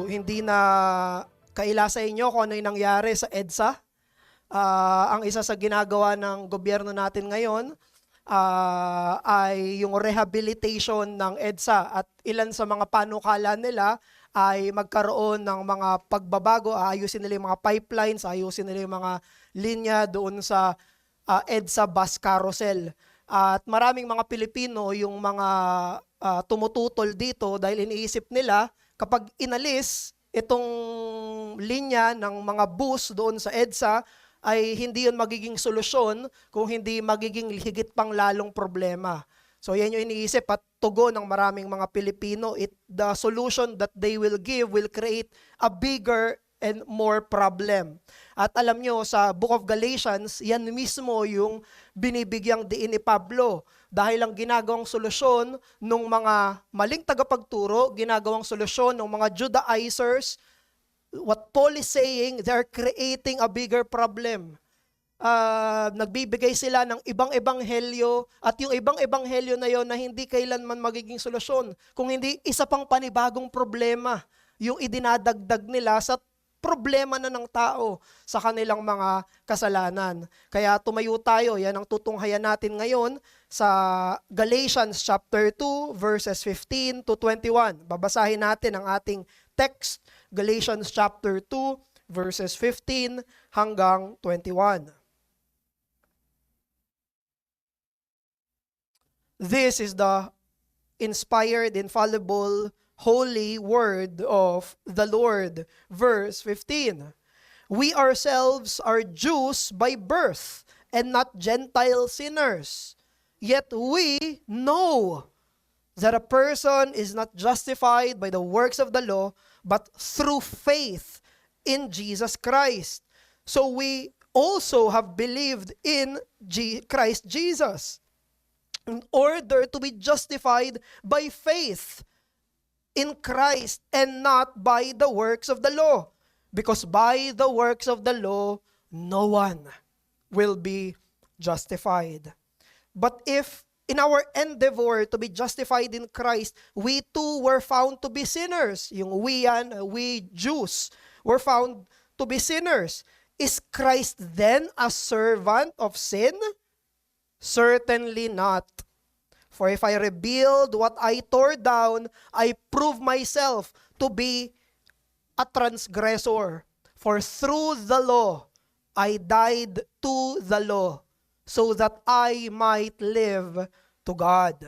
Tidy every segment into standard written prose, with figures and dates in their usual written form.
hindi na kaila sa inyo kung ano yung nangyari sa EDSA. Ang isa sa ginagawa ng gobyerno natin ngayon ay yung rehabilitation ng EDSA at ilan sa mga panukala nila ay magkaroon ng mga pagbabago, ayusin nila yung mga pipelines, ayusin nila yung mga linya doon sa EDSA bus carousel. At maraming mga Pilipino yung mga tumututol dito dahil iniisip nila kapag inalis itong linya ng mga bus doon sa EDSA ay hindi yun magiging solusyon kung hindi magiging higit pang lalong problema. So yan yung iniisip at tugon ng maraming mga Pilipino. The solution that they will give will create a bigger and more problem. At alam nyo, sa Book of Galatians, yan mismo yung binibigyang diin ni Pablo. Dahil ang ginagawang solusyon ng mga maling tagapagturo, ginagawang solusyon ng mga Judaizers, what Paul is saying, they're creating a bigger problem. Nagbibigay sila ng ibang ebanghelyo at yung ibang ebanghelyo na yon na hindi kailanman magiging solusyon. Kung hindi, isa pang panibagong problema yung idinadagdag nila sa problema na ng tao sa kanilang mga kasalanan. Kaya tumayo tayo, yan ang tutunghayan natin ngayon sa Galatians chapter 2 verses 15 to 21. Babasahin natin ang ating text, Galatians chapter 2 verses 15 hanggang 21. This is the inspired, infallible, holy word of the Lord. Verse 15. We ourselves are Jews by birth and not Gentile sinners. Yet we know that a person is not justified by the works of the law, but through faith in Jesus Christ. So we also have believed in Christ Jesus, in order to be justified by faith in Christ and not by the works of the law. Because by the works of the law, no one will be justified. But if in our endeavor to be justified in Christ, we too were found to be sinners. Yung we Jews were found to be sinners. Is Christ then a servant of sin? Certainly not. For if I rebuild what I tore down, I prove myself to be a transgressor. For through the law, I died to the law, so that I might live to God.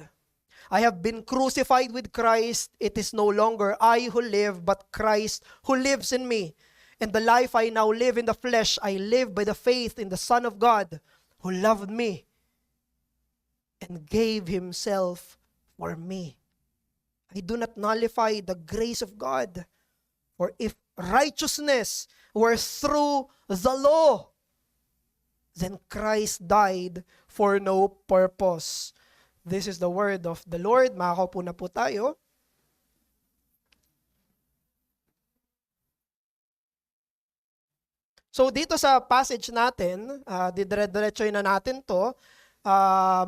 I have been crucified with Christ. It is no longer I who live, but Christ who lives in me. And the life I now live in the flesh, I live by the faith in the Son of God, who loved me and gave himself for me. I do not nullify the grace of God. For if righteousness were through the law, then Christ died for no purpose. This is the word of the Lord. Makakaupo na po tayo. So dito sa passage natin, didire-diretsoy na natin to.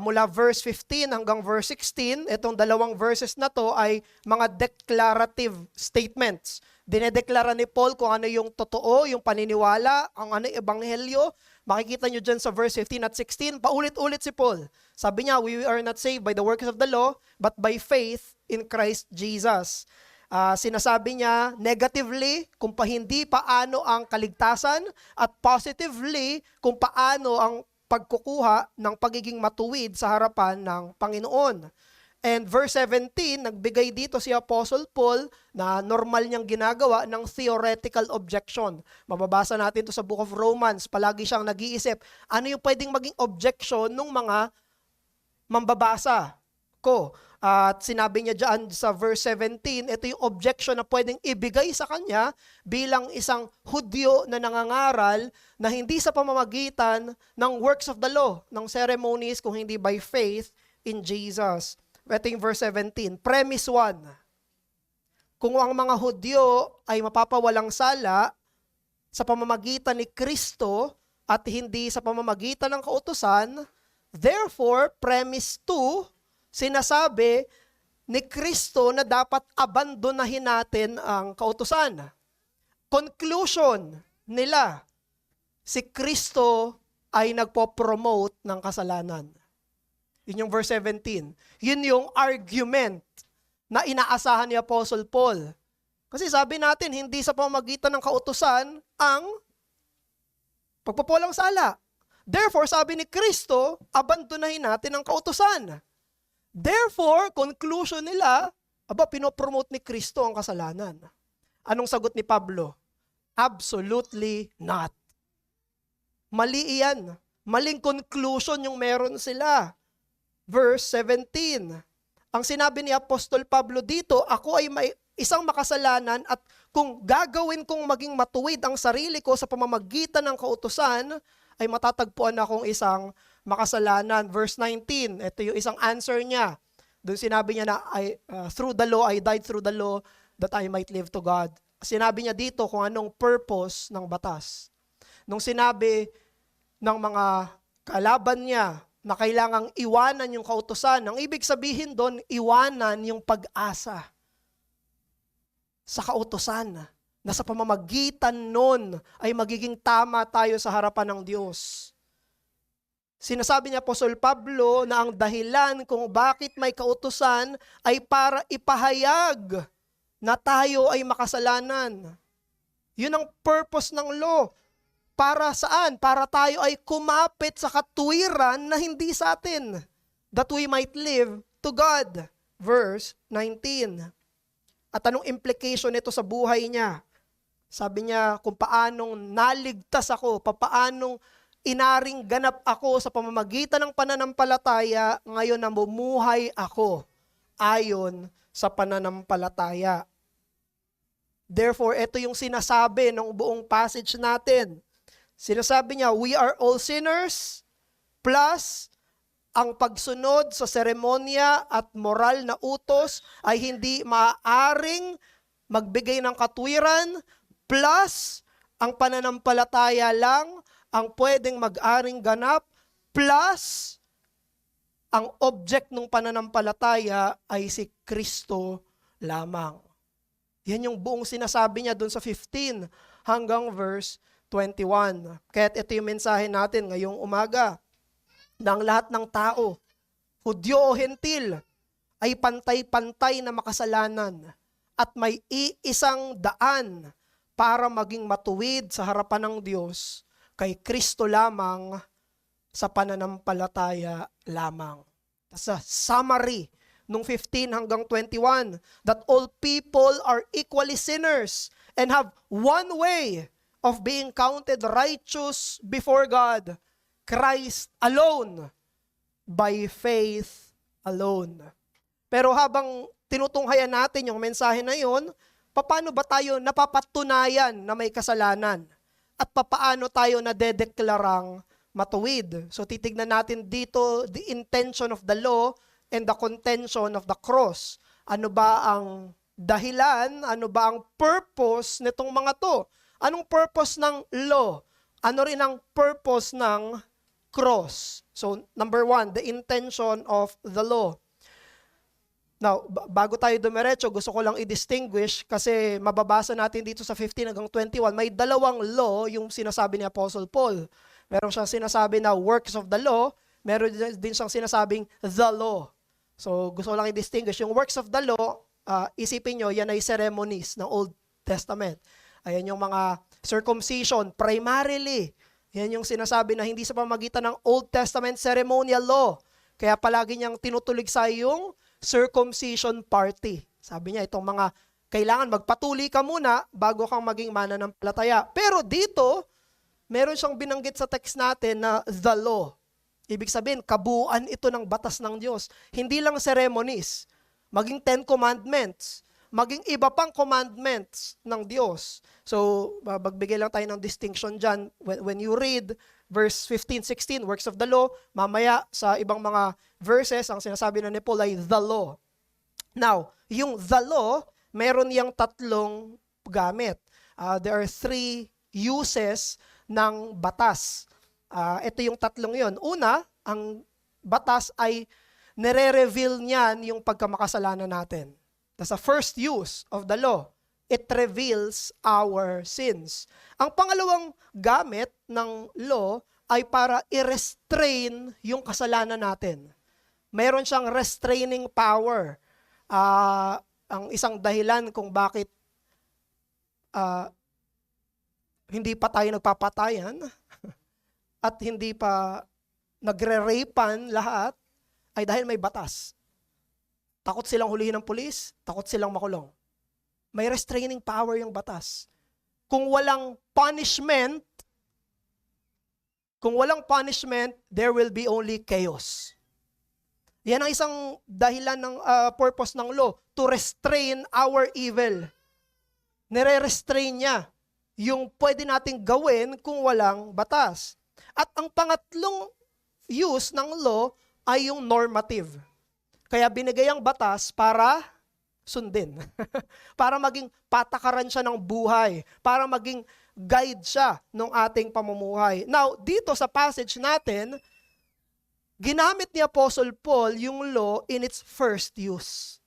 Mula verse 15 hanggang verse 16, itong dalawang verses na to ay mga declarative statements. Dinedeklara ni Paul kung ano yung totoo, yung paniniwala, ang ano yung ebanghelyo. Makikita nyo dyan sa verse 15 at 16, paulit-ulit si Paul. Sabi niya, we are not saved by the works of the law, but by faith in Christ Jesus. Sinasabi niya negatively kung hindi paano ang kaligtasan at positively kung paano ang pagkukuha ng pagiging matuwid sa harapan ng Panginoon. And verse 17, nagbigay dito si Apostle Paul na normal niyang ginagawa ng theoretical objection. Mababasa natin ito sa Book of Romans. Palagi siyang nag-iisip, ano yung pwedeng maging objection ng mga mambabasa ko? At sinabi niya dyan sa verse 17, ito yung objection na pwedeng ibigay sa kanya bilang isang Hudyo na nangangaral na hindi sa pamamagitan ng works of the law, ng ceremonies, kung hindi by faith in Jesus. Ito yung verse 17. Premise 1. Kung ang mga Hudyo ay mapapawalang sala sa pamamagitan ni Kristo at hindi sa pamamagitan ng kautusan, therefore, premise 2, sinasabi ni Kristo na dapat abandonahin natin ang kautusan. Conclusion nila, si Kristo ay nagpo-promote ng kasalanan. Yun yung verse 17. Yun yung argument na inaasahan ni Apostle Paul. Kasi sabi natin, hindi sa pamamagitan ng kautusan ang pagpapulang sala. Therefore, sabi ni Kristo, abandonahin natin ang kautusan. Therefore, conclusion nila, pinopromote ni Kristo ang kasalanan. Anong sagot ni Pablo? Absolutely not. Mali iyan. Maling conclusion yung meron sila. Verse 17. Ang sinabi ni Apostol Pablo dito, ako ay may isang makasalanan at kung gagawin kong maging matuwid ang sarili ko sa pamamagitan ng kautusan, ay matatagpuan akong isang makasalanan. Verse 19, ito yung isang answer niya. Doon sinabi niya na, through the law, I died through the law that I might live to God. Sinabi niya dito kung anong purpose ng batas. Nung sinabi ng mga kalaban niya na kailangang iwanan yung kautusan, ang ibig sabihin doon, iwanan yung pag-asa sa kautusan na sa pamamagitan nun ay magiging tama tayo sa harapan ng Diyos. Sinasabi ni Apostol Pablo na ang dahilan kung bakit may kautusan ay para ipahayag na tayo ay makasalanan. Yun ang purpose ng law. Para saan? Para tayo ay kumapit sa katuwiran na hindi sa atin, that we might live to God. Verse 19. At anong implication nito sa buhay niya? Sabi niya, kung paanong naligtas ako, paanong inaring ganap ako sa pamamagitan ng pananampalataya, ngayon namumuhay ako ayon sa pananampalataya. Therefore, ito yung sinasabi ng buong passage natin. Sinasabi niya, we are all sinners, plus ang pagsunod sa seremonya at moral na utos ay hindi maaaring magbigay ng katwiran, plus ang pananampalataya lang ang pwedeng mag-aring ganap, plus ang object ng pananampalataya ay si Kristo lamang. Yan yung buong sinasabi niya doon sa 15 hanggang verse 21. Kaya't ito yung mensahe natin ngayong umaga. Na ang lahat ng tao, Hudyo o Hentil, ay pantay-pantay na makasalanan at may iisang daan para maging matuwid sa harapan ng Diyos kay Kristo lamang sa pananampalataya lamang. Sa summary nung 15 hanggang 21, that all people are equally sinners and have one way of being counted righteous before God, Christ alone, by faith alone. Pero habang tinutunghayan natin yung mensahe na yun, paano ba tayo napapatunayan na may kasalanan? At paano tayo nadedeklarang matuwid? So titignan natin dito the intention of the law and the contention of the cross. Ano ba ang dahilan? Ano ba ang purpose nitong mga to? Anong purpose ng law? Ano rin ang purpose ng cross? So, number 1, the intention of the law. Now, bago tayo dumiretso, gusto ko lang i-distinguish kasi mababasa natin dito sa 15 hanggang 21, may dalawang law yung sinasabi ni Apostle Paul. Meron siyang sinasabi na works of the law, meron din siyang sinasabing the law. So, gusto ko lang i-distinguish. Yung works of the law, isipin nyo, yan ay ceremonies ng Old Testament. Ayan yung mga circumcision, primarily. Yan yung sinasabi na hindi sa pamamagitan ng Old Testament ceremonial law. Kaya palagi niyang tinutuligsa yung circumcision party. Sabi niya, itong mga kailangan magpatuli ka muna bago kang maging mananampalataya. Pero dito, meron siyang binanggit sa text natin na the law. Ibig sabihin, kabuuan ito ng batas ng Diyos. Hindi lang ceremonies, maging 10 commandments, maging iba pang commandments ng Diyos. So, magbigay lang tayo ng distinction dyan. When you read verse 15, 16, works of the law, mamaya sa ibang mga verses, ang sinasabi na ni Paul ay the law. Now, yung the law, meron yang tatlong gamit. There are 3 uses ng batas. Ito yung tatlong yon. Una, ang batas ay nire-reveal niyan yung pagkamakasalanan natin. That's the first use of the law. It reveals our sins. Ang pangalawang gamit ng law ay para i-restrain yung kasalanan natin. Mayroon siyang restraining power. Ang isang dahilan kung bakit hindi pa tayo nagpapatayan at hindi pa nagre-rapean lahat ay dahil may batas. Takot silang hulihin ng pulis, takot silang makulong. May restraining power yung batas. Kung walang punishment, there will be only chaos. Yan ang isang dahilan ng purpose ng law, to restrain our evil. Nire-restrain niya yung pwede nating gawin kung walang batas. At ang pangatlong use ng law ay yung normative. Kaya binigay ang batas para sundin. Para maging patakaran siya ng buhay. Para maging guide siya ng ating pamumuhay. Now, dito sa passage natin, ginamit ni Apostle Paul yung law in its first use.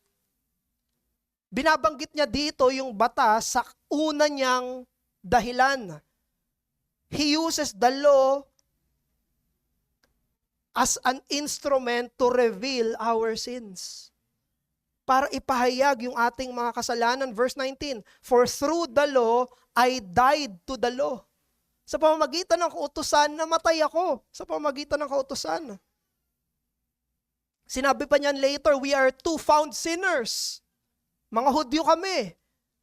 Binabanggit niya dito yung batas sa una niyang dahilan. He uses the law as an instrument to reveal our sins. Para ipahayag yung ating mga kasalanan. Verse 19, for through the law, I died to the law. Sa pamamagitan ng kautusan, namatay ako. Sa pamamagitan ng kautusan. Sinabi pa niyan later, we are two found sinners. Mga Hudyo kami.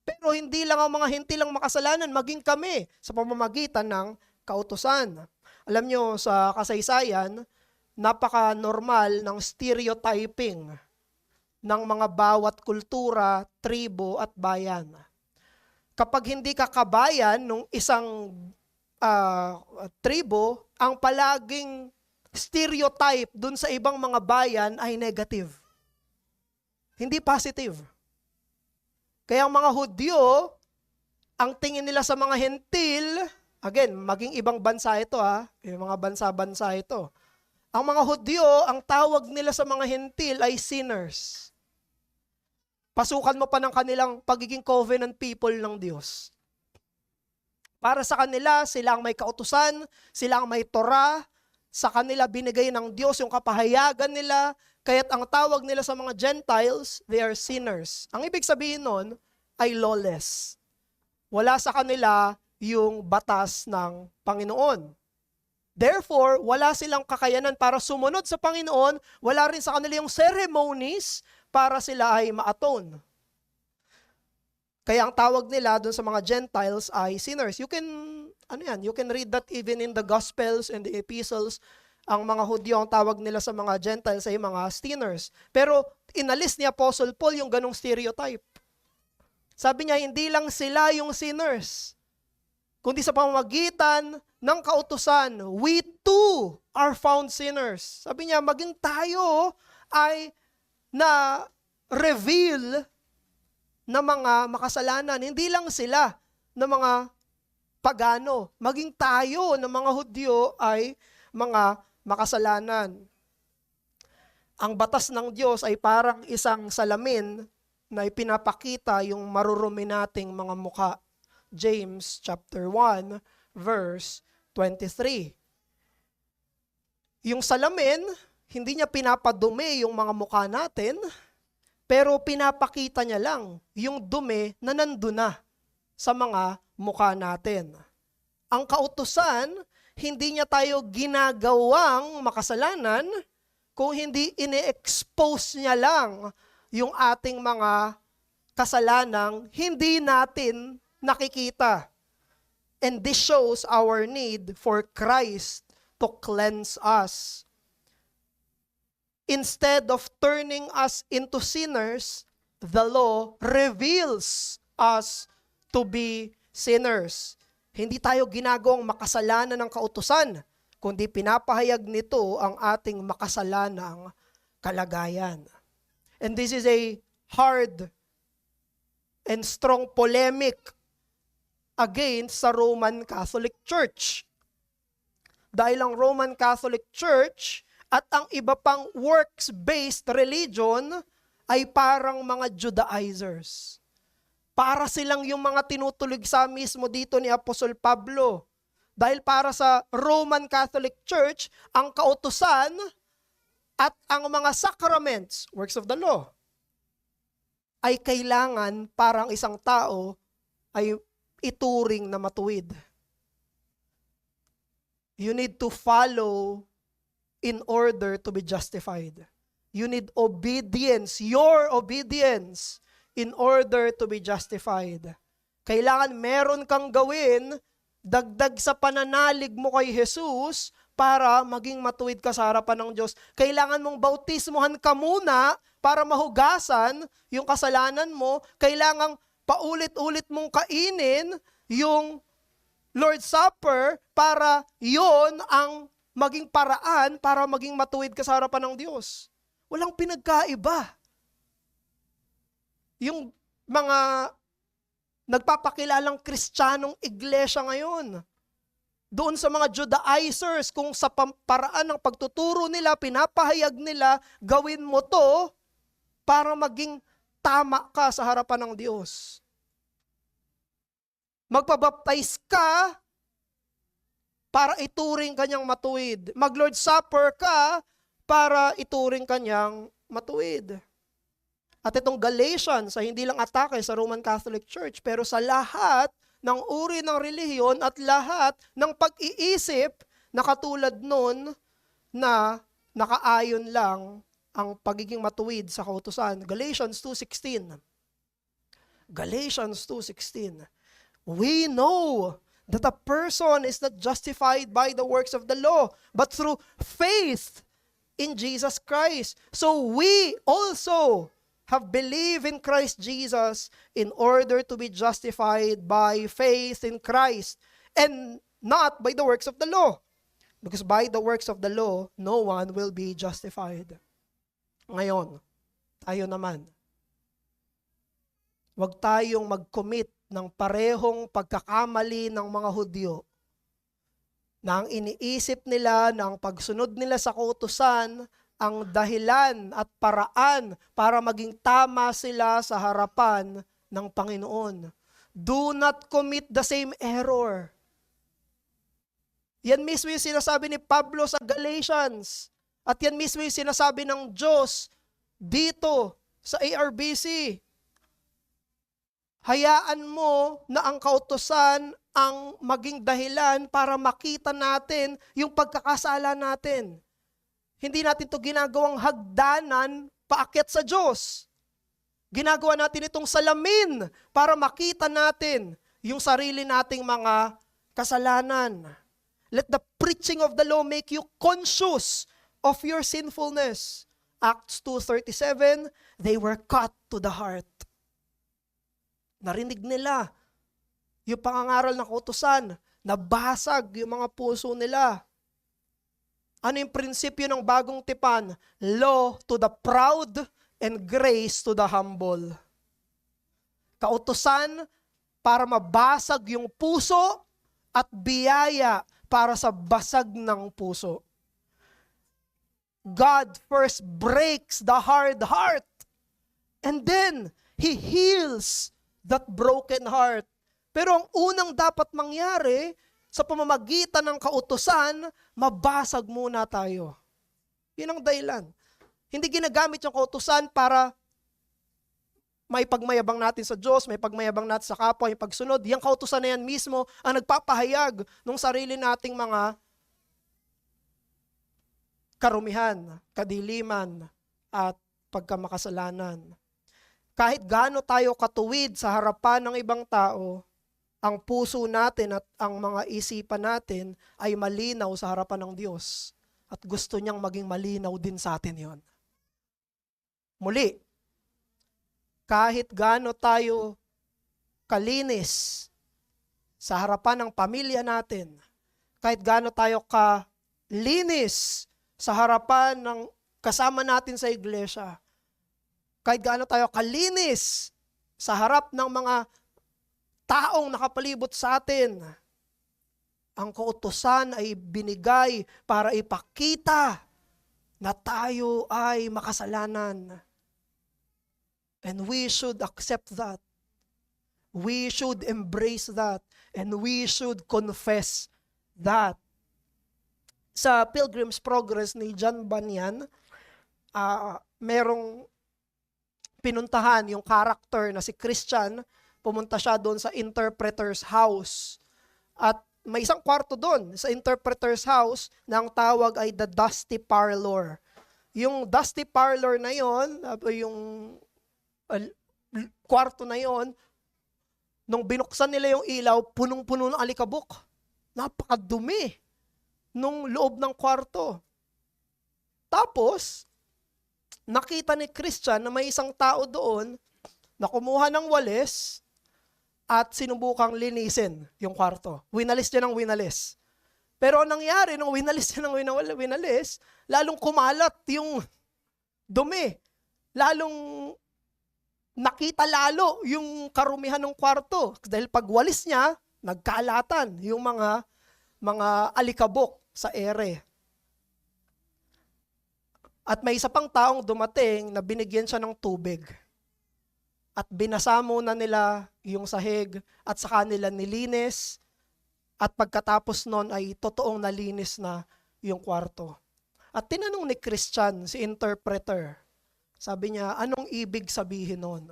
Pero hindi lang ang mga Hentil ang makasalanan, maging kami sa pamamagitan ng kautusan. Alam nyo, sa kasaysayan, napaka-normal ng stereotyping ng mga bawat kultura, tribo at bayan. Kapag hindi ka kabayan ng isang tribo, ang palaging stereotype dun sa ibang mga bayan ay negative. Hindi positive. Kaya ang mga Hudyo, ang tingin nila sa mga Hentil, again, maging ibang bansa ito yung mga bansa-bansa ito. Ang mga Hudyo, ang tawag nila sa mga Hentil ay sinners. Pasukan mo pa ng kanilang pagiging covenant people ng Diyos. Para sa kanila, sila ang may kautusan, sila ang may Torah, sa kanila binigay ng Diyos yung kapahayagan nila, kaya't ang tawag nila sa mga Gentiles, they are sinners. Ang ibig sabihin nun ay lawless. Wala sa kanila yung batas ng Panginoon. Therefore, wala silang kakayanan para sumunod sa Panginoon, wala rin sa kanila yung ceremonies para sila ay ma-atone. Kaya ang tawag nila dun sa mga Gentiles ay sinners. You can read that even in the Gospels and the Epistles. Ang mga Hudyo, ang tawag nila sa mga Gentiles ay mga sinners. Pero inalis ni Apostle Paul yung ganong stereotype. Sabi niya, hindi lang sila yung sinners, kundi sa pamamagitan ng kautusan, we too are found sinners. Sabi niya, maging tayo ay na-reveal na mga makasalanan. Hindi lang sila na mga pagano. Maging tayo na mga Hudyo ay mga makasalanan. Ang batas ng Diyos ay parang isang salamin na ipinapakita yung marurumi nating mga mukha. James chapter 1 verse 23. Yung salamin, hindi niya pinapadumi yung mga mukha natin, pero pinapakita niya lang yung dumi na nandun na sa mga mukha natin. Ang kautusan, hindi niya tayo ginagawang makasalanan, kung hindi ine-expose niya lang yung ating mga kasalanang hindi natin nakikita. And this shows our need for Christ to cleanse us. Instead of turning us into sinners, the law reveals us to be sinners. Hindi tayo ginagawang makasalanan ng kautusan, kundi pinapahayag nito ang ating makasalanang kalagayan. And this is a hard and strong polemic against sa Roman Catholic Church. Dahil ang Roman Catholic Church At ang iba pang works-based religion ay parang mga Judaizers. Para silang yung mga tinutulig sa mismo dito ni Apostol Pablo. Dahil para sa Roman Catholic Church, ang kautusan at ang mga sacraments, works of the law, ay kailangan parang isang tao ay ituring na matuwid. You need to follow in order to be justified. You need obedience, your obedience, in order to be justified. Kailangan meron kang gawin, dagdag sa pananalig mo kay Jesus, para maging matuwid ka sa harapan ng Diyos. Kailangan mong bautismuhan ka muna para mahugasan yung kasalanan mo. Kailangan paulit-ulit mong kainin yung Lord's Supper para yon ang maging paraan para maging matuwid ka sa harapan ng Diyos. Walang pinagkaiba. Yung mga nagpapakilalang Kristiyanong iglesia ngayon, doon sa mga Judaizers, kung sa paraan ng pagtuturo nila, pinapahayag nila, gawin mo to para maging tama ka sa harapan ng Diyos. Magpabaptize ka para ituring kanyang matuwid. Mag-Lord's Supper ka para ituring kanyang matuwid. At itong Galatians ay hindi lang atake sa Roman Catholic Church, pero sa lahat ng uri ng relihiyon at lahat ng pag-iisip na katulad nun na nakaayon lang ang pagiging matuwid sa kautusan. Galatians 2:16. Galatians 2:16. We know that a person is not justified by the works of the law, but through faith in Jesus Christ. So we also have believed in Christ Jesus in order to be justified by faith in Christ and not by the works of the law. Because by the works of the law, no one will be justified. Ngayon, tayo naman, huwag tayong mag-commit ng parehong pagkakamali ng mga Hudyo na ang iniisip nila na ang pagsunod nila sa kautusan ang dahilan at paraan para maging tama sila sa harapan ng Panginoon. Do not commit the same error. Yan mismo yung sinasabi ni Pablo sa Galatians. At yan mismo yung sinasabi ng Diyos dito sa ARBC. Hayaan mo na ang kautusan ang maging dahilan para makita natin yung pagkakasala natin. Hindi natin ito ginagawang hagdanan paakyat sa Diyos. Ginagawa natin itong salamin para makita natin yung sarili nating mga kasalanan. Let the preaching of the law make you conscious of your sinfulness. Acts 2:37, they were cut to the heart. Narinig nila yung pangangaral ng kautusan, nabasag yung mga puso nila. Ano yung prinsipyo ng bagong tipan? Law to the proud and grace to the humble. Kautusan para mabasag yung puso at biyaya para sa basag ng puso. God first breaks the hard heart and then He heals that broken heart. Pero ang unang dapat mangyari sa pamamagitan ng kautusan, mabasag muna tayo. Yun ang dahilan. Hindi ginagamit yung kautusan para may pagmayabang natin sa Diyos, may pagmayabang natin sa kapwa, yung pagsunod. Yung kautusan na yan mismo ang nagpapahayag ng sarili nating mga karumihan, kadiliman, at pagkamakasalanan. Kahit gaano tayo katuwid sa harapan ng ibang tao, ang puso natin at ang mga isipan natin ay malinaw sa harapan ng Diyos. At gusto niyang maging malinaw din sa atin yon. Muli, kahit gaano tayo kalinis sa harapan ng pamilya natin, kahit gaano tayo kalinis sa harapan ng kasama natin sa iglesia, kahit gaano tayo kalinis sa harap ng mga taong nakapalibot sa atin, ang kautusan ay binigay para ipakita na tayo ay makasalanan. And we should accept that. We should embrace that. And we should confess that. Sa Pilgrim's Progress ni John Bunyan, merong pinuntahan yung character na si Christian. Pumunta siya doon sa interpreter's house. At may isang kwarto doon sa interpreter's house na ang tawag ay the dusty parlor. Yung dusty parlor na yon, yung kwarto na yon, nung binuksan nila yung ilaw, punong-puno ng alikabok. Napakadumi nung loob ng kwarto. Tapos, nakita ni Christian na may isang tao doon na kumuha ng walis at sinubukang linisin yung kwarto. Winalis niya ng winalis. Pero ang nangyari, nung winalis niya ng winalis, lalong kumalat yung dumi. Lalong nakita lalo yung karumihan ng kwarto. Dahil pag walis niya, nagkalatan yung mga alikabok sa ere. At may isa pang taong dumating na binigyan siya ng tubig. At binasa muna nila yung sahig at saka nila nilinis. At pagkatapos nun ay totoong nalinis na yung kwarto. At tinanong ni Christian, si interpreter, sabi niya, anong ibig sabihin nun?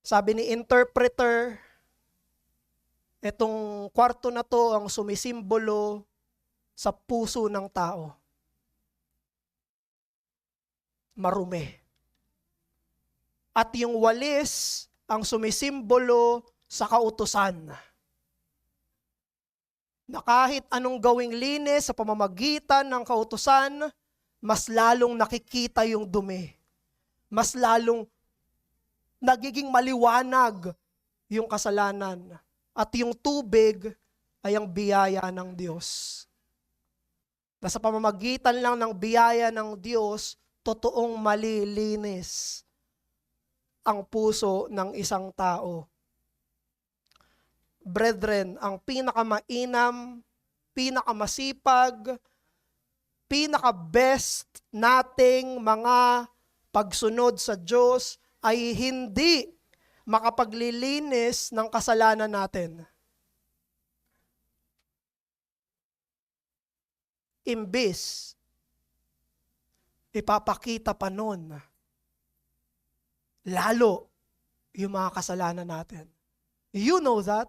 Sabi ni interpreter, etong kwarto na to ang sumisimbolo sa puso ng tao. Marumi. At yung walis ang sumisimbolo sa kautusan. Na kahit anong gawing linis sa pamamagitan ng kautusan, mas lalong nakikita yung dumi. Mas lalong nagiging maliwanag yung kasalanan. At yung tubig ay ang biyaya ng Diyos. Na sa pamamagitan lang ng biyaya ng Diyos, totoong malilinis ang puso ng isang tao. Brethren, ang pinakamainam, pinakamasipag, pinaka-best nating mga pagsunod sa Diyos ay hindi makapaglilinis ng kasalanan natin. Imbis, ipapakita pa nun lalo yung mga kasalanan natin. You know that.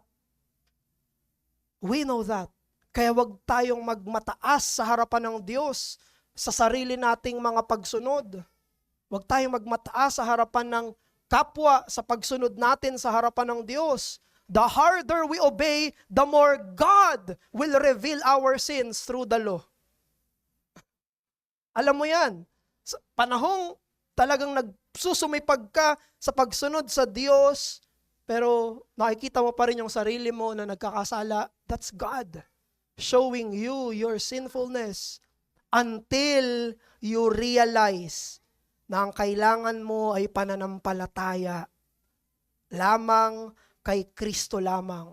We know that. Kaya wag tayong magmataas sa harapan ng Diyos sa sarili nating mga pagsunod. Wag tayong magmataas sa harapan ng kapwa sa pagsunod natin sa harapan ng Diyos. The harder we obey, the more God will reveal our sins through the law. Alam mo yan, sa panahong talagang nagsusumipag ka sa pagsunod sa Diyos, pero nakikita mo pa rin yung sarili mo na nagkakasala, that's God showing you your sinfulness until you realize na ang kailangan mo ay pananampalataya lamang kay Kristo lamang.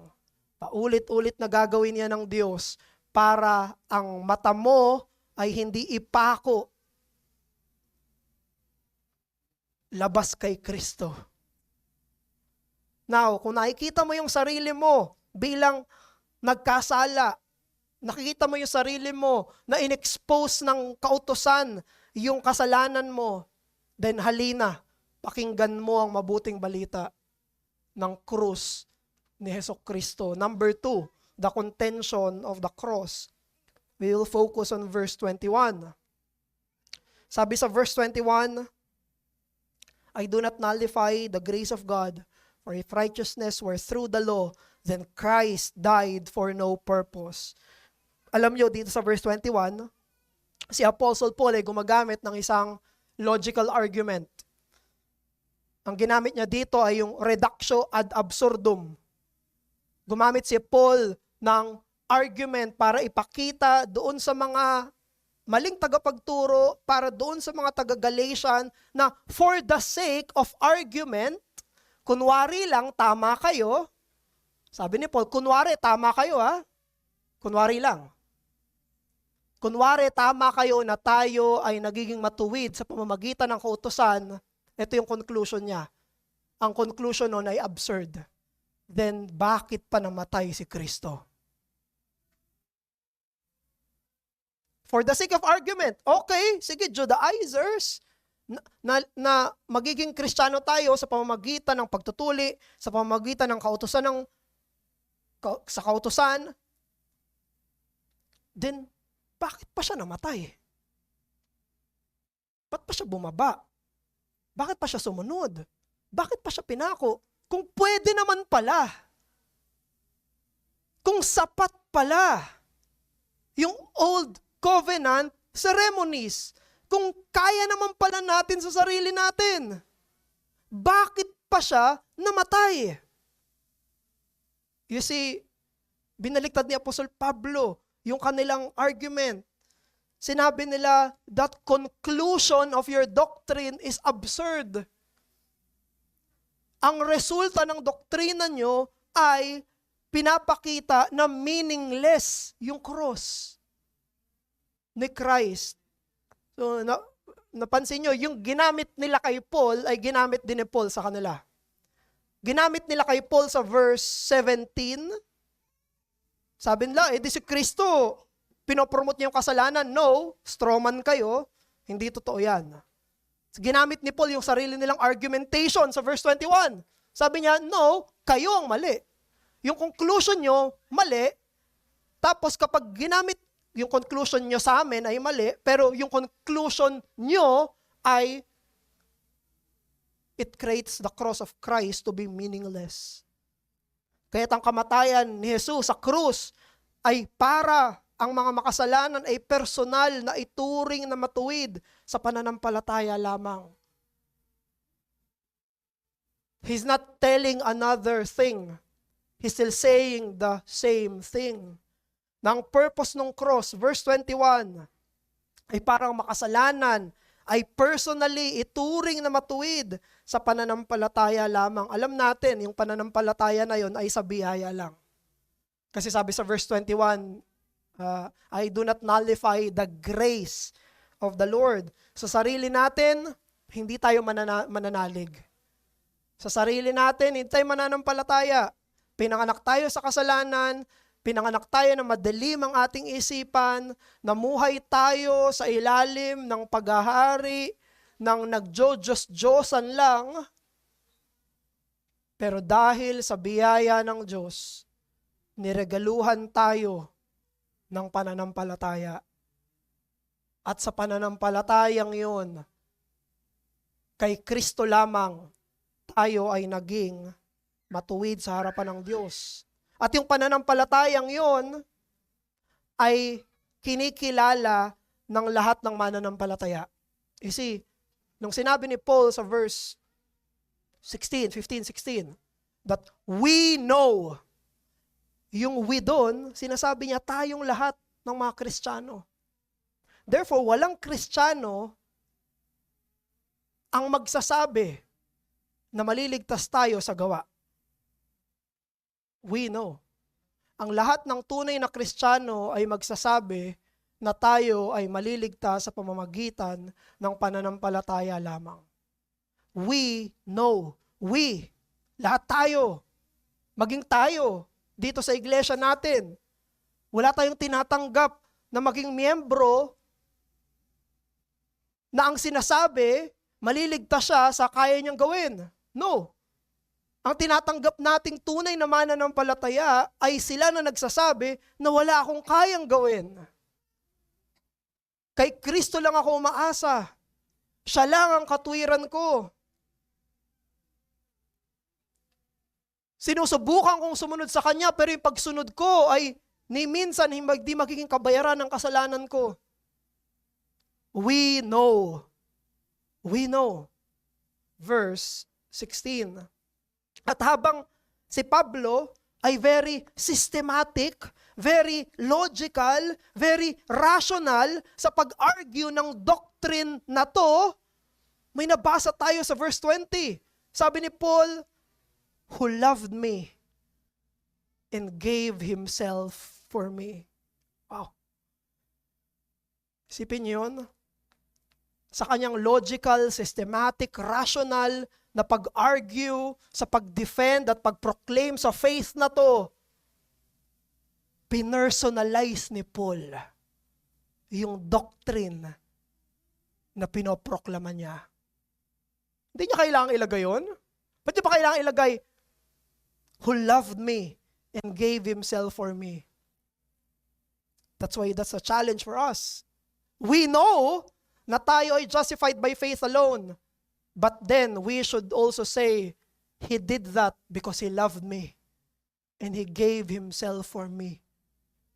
Paulit-ulit na gagawin yan ng Diyos para ang mata mo ay hindi ipako labas kay Kristo. Now, kung nakikita mo yung sarili mo bilang nagkasala, nakikita mo yung sarili mo na in-expose ng kautusan yung kasalanan mo, then halina, pakinggan mo ang mabuting balita ng krus ni Hesukristo. Number 2, the contention of the cross. We will focus on verse 21. Sabi sa verse 21, I do not nullify the grace of God, for if righteousness were through the law, then Christ died for no purpose. Alam nyo, dito sa verse 21, si Apostle Paul ay gumagamit ng isang logical argument. Ang ginamit niya dito ay yung reductio ad absurdum. Gumamit si Paul ng argument para ipakita doon sa mga maling tagapagturo, para doon sa mga taga-Galatian na for the sake of argument, kunwari lang, tama kayo. Sabi ni Paul, kunwari, tama kayo ha. Kunwari lang. kunwari tama kayo na tayo ay nagiging matuwid sa pamamagitan ng kautusan, ito yung conclusion niya. Ang conclusion nun ay absurd. Then, bakit pa namatay si Kristo? For the sake of argument, okay, sige, Judaizers, na magiging Kristiyano tayo sa pamamagitan ng pagtutuli, sa pamamagitan ng kautusan sa kautusan, then, bakit pa siya namatay? Ba't pa siya bumaba? Bakit pa siya sumunod? Bakit pa siya pinako? Kung pwede naman pala. Kung sapat pala yung old covenant ceremonies. Kung kaya naman pala natin sa sarili natin. Bakit pa siya namatay? You see, binaliktad ni Apostol Pablo yung kanilang argument. Sinabi nila, that conclusion of your doctrine is absurd. Ang resulta ng doktrina nyo ay pinapakita na meaningless yung cross ni Christ. So, napansin nyo, yung ginamit nila kay Paul ay ginamit din ni Paul sa kanila. Ginamit nila kay Paul sa verse 17. Sabi nila, di si Kristo, pinopromote niya yung kasalanan. No, strawman kayo. Hindi totoo yan. Ginamit ni Paul yung sarili nilang argumentation sa verse 21. Sabi niya, no, kayo ang mali. Yung conclusion nyo, mali. Tapos kapag ginamit yung conclusion nyo sa amin ay mali, pero yung conclusion nyo ay it creates the cross of Christ to be meaningless. Kaya't ang kamatayan ni Jesus sa krus ay para ang mga makasalanan ay personal na ituring na matuwid sa pananampalataya lamang. He's not telling another thing. He's still saying the same thing. Na ang purpose ng cross, verse 21, ay parang makasalanan ay personally ituring na matuwid sa pananampalataya lamang. Alam natin, yung pananampalataya na yon ay sa biyaya lang. Kasi sabi sa verse 21, I do not nullify the grace of the Lord. Sa sarili natin, hindi tayo mananalig. Sa sarili natin, hindi tayo mananampalataya. Pinanganak tayo sa kasalanan, pinanganak tayo na madilim ang ating isipan, namuhay tayo sa ilalim ng paghahari, ng nagjo-Diyos-Diyosan lang. Pero dahil sa biyaya ng Diyos, niregaluhan tayo ng pananampalataya. At sa pananampalatayang yun, kay Kristo lamang, tayo ay naging matuwid sa harapan ng Diyos. At yung pananampalatayang yun ay kinikilala ng lahat ng mananampalataya. You see, nung sinabi ni Paul sa verse 15, 16, that we know, yung we doon, sinasabi niya tayong lahat ng mga Kristiyano. Therefore, walang Kristiyano ang magsasabi na maliligtas tayo sa gawa. We know. Ang lahat ng tunay na Kristiyano ay magsasabi na tayo ay maliligtas sa pamamagitan ng pananampalataya lamang. We know. We. Lahat tayo. Maging tayo dito sa iglesia natin. Wala tayong tinatanggap na maging miyembro na ang sinasabi, maliligtas siya sa kaya niyang gawin. No. Ang tinatanggap nating tunay na mananampalataya ay sila na nagsasabi na wala akong kayang gawin. Kay Kristo lang ako umaasa. Siya lang ang katuwiran ko. Sinusubukan kong sumunod sa Kanya, pero yung pagsunod ko ay ni minsan hindi magiging kabayaran ng kasalanan ko. We know. We know. Verse 16. At habang si Pablo ay very systematic, very logical, very rational sa pag-argue ng doctrine na to, may nabasa tayo sa verse 20. Sabi ni Paul, who loved me and gave himself for me. Wow. Isipin niyo yun. Sa kanyang logical, systematic, rational na pag-argue, sa pag-defend at pag-proclaim sa faith na to, pinersonalize ni Paul yung doctrine na pinoproklama niya. Hindi niya kailangang ilagay yun. Ba't niya pa kailangang ilagay, who loved me and gave himself for me? That's why that's a challenge for us. We know na tayo ay justified by faith alone. But then, we should also say, He did that because He loved me. And He gave Himself for me.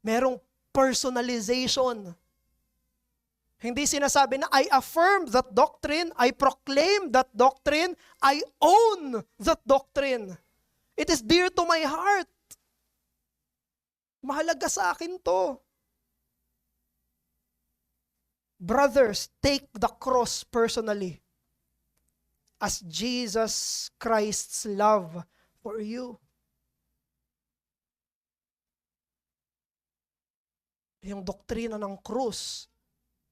Merong personalization. Hindi sinasabi na, I affirm that doctrine, I proclaim that doctrine, I own that doctrine. It is dear to my heart. Mahalaga sa akin to. Brothers, take the cross personally as Jesus Christ's love for you. Yung doktrina ng krus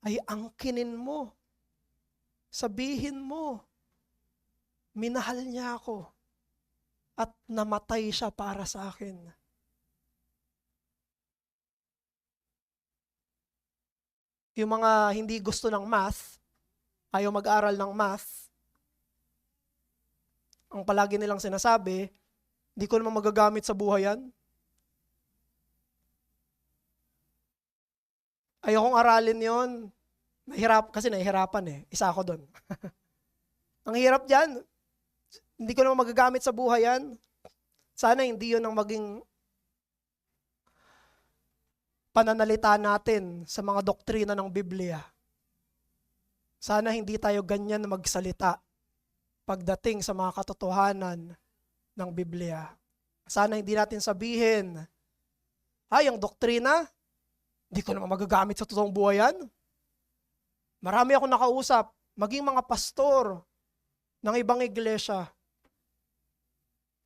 ay angkinin mo. Sabihin mo, minahal niya ako at namatay siya para sa akin. Yung mga hindi gusto ng math, ayaw mag-aral ng math, ang palagi nilang sinasabi, hindi ko naman magagamit sa buhay yan. Ayokong aralin yon. Kasi nahihirapan eh. Isa ako doon. Ang hirap dyan. Hindi ko naman magagamit sa buhay yan. Sana hindi yun ang maging pananalita natin sa mga doktrina ng Biblia. Sana hindi tayo ganyan magsalita pagdating sa mga katotohanan ng Biblia. Sana hindi natin sabihin, ay, ang doktrina, hindi ko naman magagamit sa totoong buhay yan. Marami akong nakausap, maging mga pastor ng ibang iglesia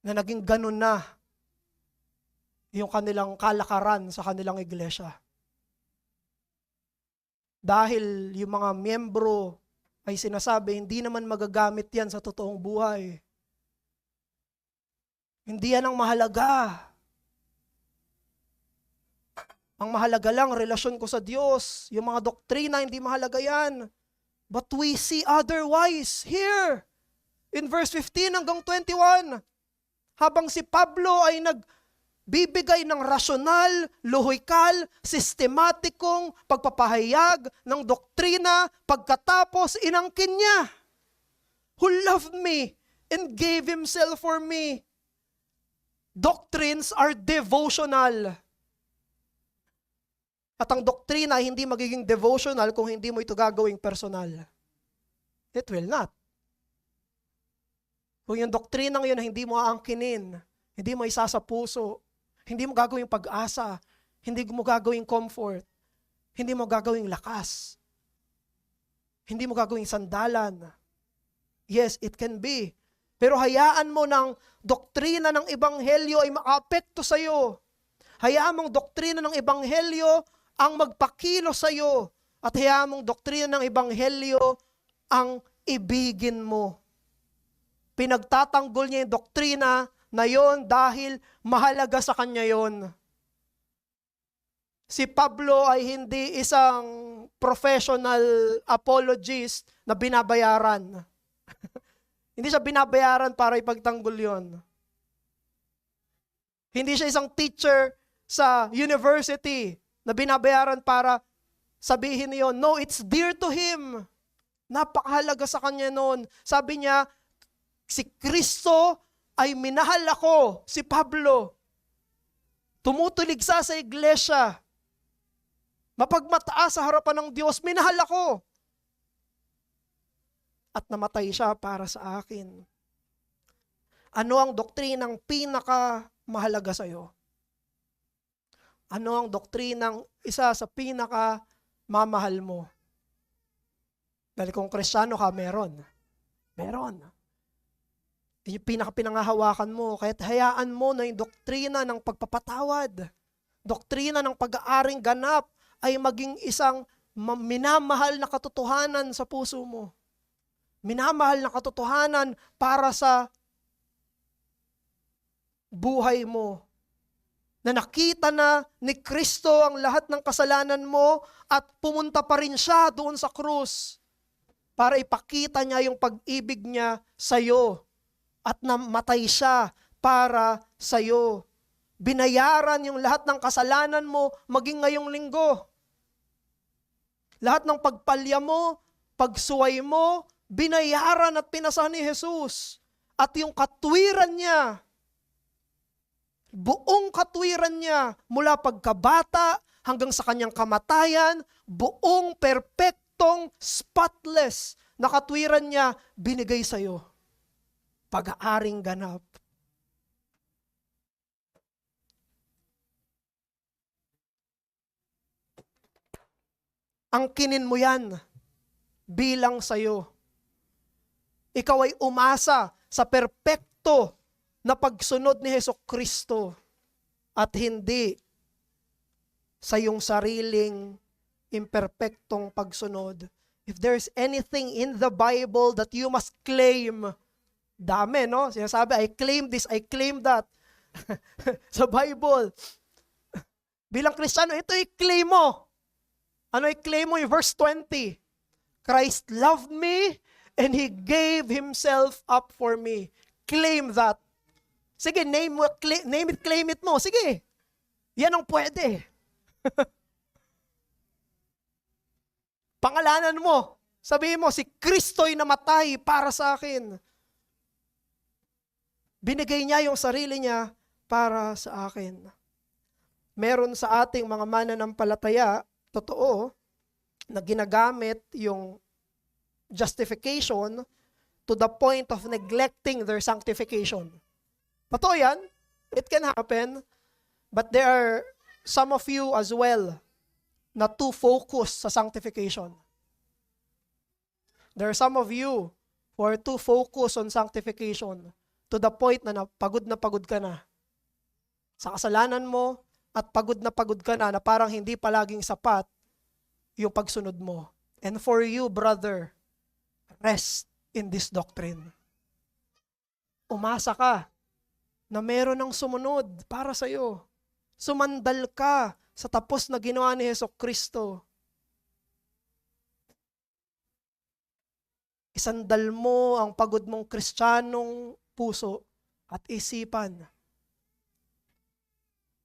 na naging ganun na yung kanilang kalakaran sa kanilang iglesia. Dahil yung mga miyembro ay sinasabi, hindi naman magagamit yan sa totoong buhay. Hindi yan ang mahalaga. Ang mahalaga lang, relasyon ko sa Diyos. Yung mga doktrina, hindi mahalaga yan. But we see otherwise here. In verse 15 hanggang 21, habang si Pablo ay nagbibigay ng rasyonal, lohikal, sistematikong pagpapahayag ng doktrina, pagkatapos inangkin niya, who loved me and gave himself for me. Doctrines are devotional. At ang doktrina hindi magiging devotional kung hindi mo ito gagawing personal. It will not. Kung yung doktrinang yun hindi mo aangkinin, hindi mo isa sa puso, hindi mo gagawing pag-asa, hindi mo gagawing comfort, hindi mo gagawing lakas, hindi mo gagawing sandalan. Yes, it can be. Pero hayaan mo ng doktrina ng Ebanghelyo ay makaapekto sa iyo. Hayaan mong doktrina ng Ebanghelyo ang magpakilo sa iyo. At hayaan mong doktrina ng Ebanghelyo ang ibigin mo. Pinagtatanggol niya yung doktrina na yon dahil mahalaga sa kanya yon. Si Pablo ay hindi isang professional apologist na binabayaran. Hindi siya binabayaran para ipagtanggol yon. Hindi siya isang teacher sa university na binabayaran para sabihin niyon. No, it's dear to him. Napakahalaga sa kanya noon. Sabi niya, si Kristo ay minahal ako, si Pablo. Tumutuligsa sa iglesia. Mapagmataas sa harapan ng Diyos, minahal ako. At namatay siya para sa akin. Ano ang doktrinang pinakamahalaga sa iyo? Ano ang doktrinang isa sa pinakamamahal mo? Dahil kung Kristiyano ka, meron. Meron. Yung pinakahawakan mo, kahit hayaan mo na yung doktrina ng pagpapatawad, doktrina ng pag-aaring ganap ay maging isang minamahal na katotohanan sa puso mo. Minamahal na katotohanan para sa buhay mo. Na nakita na ni Kristo ang lahat ng kasalanan mo at pumunta pa rin siya doon sa krus para ipakita niya yung pag-ibig niya sa iyo at namatay siya para sa iyo. Binayaran yung lahat ng kasalanan mo maging ngayong linggo. Lahat ng pagpalya mo, pagsuway mo, binayaran at pinasahan ni Jesus. At yung katwiran niya, buong katwiran niya, mula pagkabata hanggang sa kanyang kamatayan, buong perpektong, spotless na katwiran niya, binigay sa iyo. Pag-aaring ganap. Angkinin mo yan bilang sa'yo. Ikaw ay umasa sa perpekto na pagsunod ni Hesukristo at hindi sa iyong sariling imperpektong pagsunod. If there's anything in the Bible that you must claim, dami, no? Sinasabi, I claim this, I claim that. Sa Bible. Bilang Kristiyano, ito i-claim mo. Ano i-claim mo? Yung verse 20. Christ loved me and He gave Himself up for me. Claim that. Sige, name it, claim it mo. Sige. Yan ang pwede. Pangalanan mo. Sabihin mo, si Kristo'y namatay para sa akin. Binigay niya yung sarili niya para sa akin. Meron sa ating mga mananampalataya, totoo, na ginagamit yung justification to the point of neglecting their sanctification. Totoo yan. It can happen. But there are some of you as well na too focused sa sanctification. There are some of you who are too focused on sanctification to the point na pagod ka na sa kasalanan mo at pagod ka na parang hindi palaging sapat yung pagsunod mo. And for you, brother, rest in this doctrine. Umasa ka na meron ng sumunod para sa iyo. Sumandal ka sa tapos na ginawa ni Hesukristo. Isandal mo ang pagod mong Kristiyanong puso at isipan.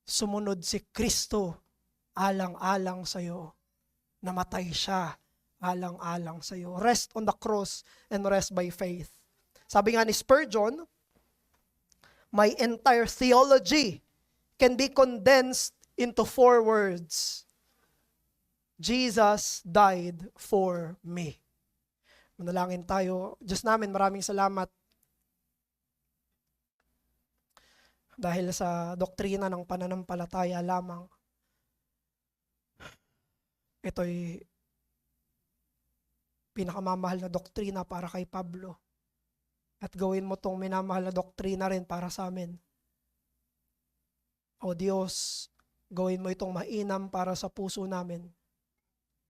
Sumunod si Kristo alang-alang sa iyo. Namatay siya alang-alang sa iyo. Rest on the cross and rest by faith. Sabi nga ni Spurgeon, my entire theology can be condensed into 4 words. Jesus died for me. Manalangin tayo. Diyos namin, maraming salamat dahil sa doktrina ng pananampalataya lamang. Ito'y pinakamamahal na doktrina para kay Pablo. At gawin mo tong minamahal na doktrina rin para sa amin. O Diyos, gawin mo itong mainam para sa puso namin.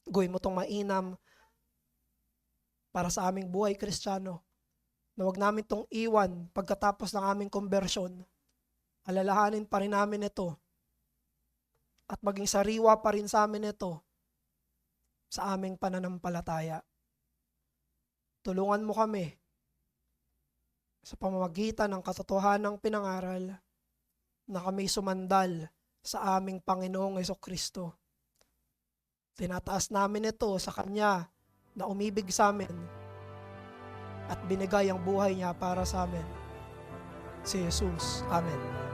Gawin mo itong mainam para sa aming buhay Kristiyano. Na huwag namin itong iwan pagkatapos ng aming konbersyon. Alalahanin pa rin namin ito. At maging sariwa pa rin sa amin ito sa aming pananampalataya. Tulungan mo kami sa pamamagitan ng katotohanang pinangaral na kami sumandal sa aming Panginoong Hesukristo. Tinataas namin ito sa Kanya na umibig sa amin at binigay ang buhay niya para sa amin. Si Jesus. Amen.